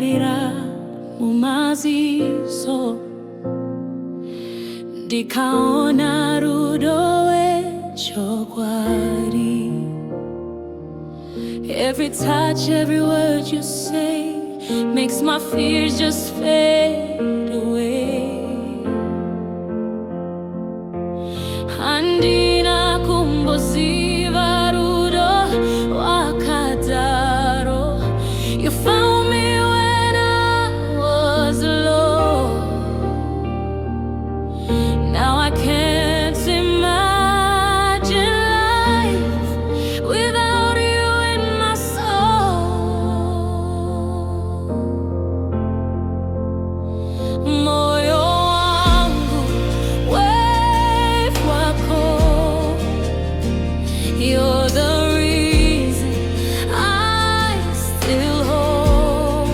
marira mumaziso ndikaona rudo wechokwadi. Every touch, every word you say makes my fears just fade away. Andina kumbuziva rudo wakadaro. You found me when I was low. Now I can't imagine life without you in my soul. Moyo wangu wewe wako, you're the reason I still hold.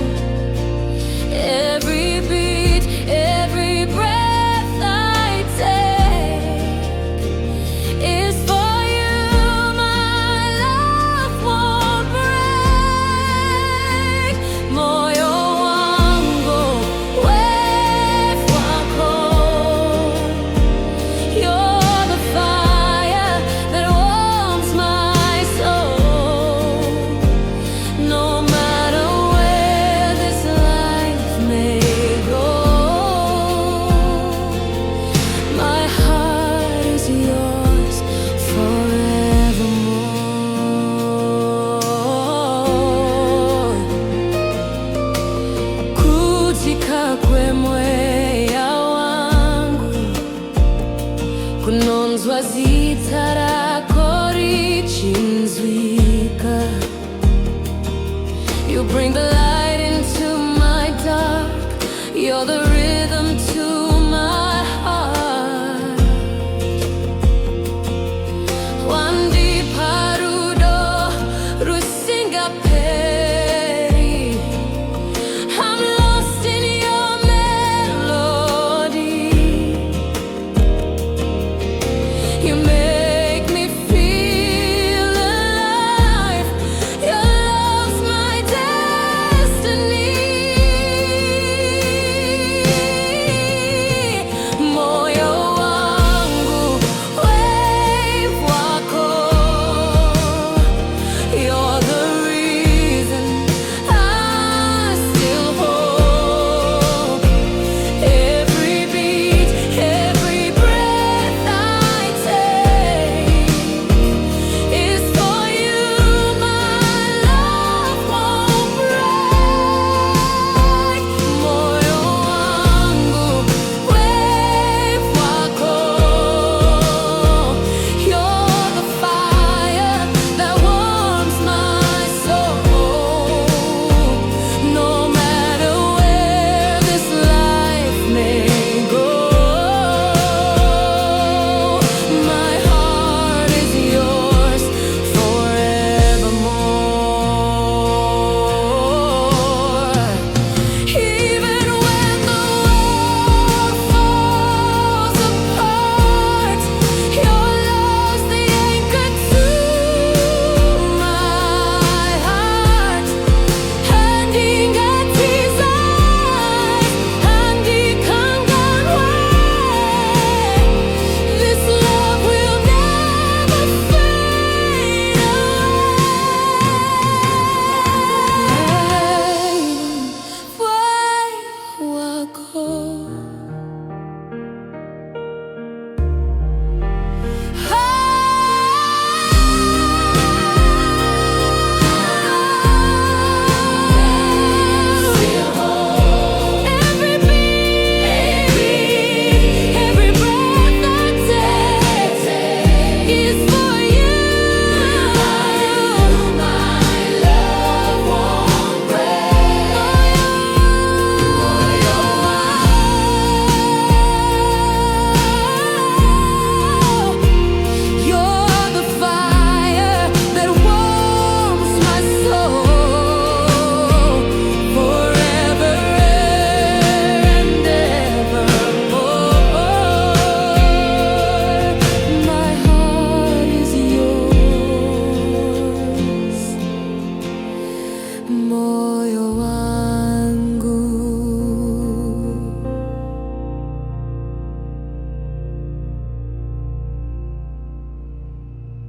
Every beat, every breath I take is for you. My love won't break. Moyo wangu wewe wako, you're the fire that warms my soul. No matter where this life may go, my heart is yours forevermore. Kutika kwemweya wangu kunonzwa zita rako richinzwika. You bring the light into my dark. You're the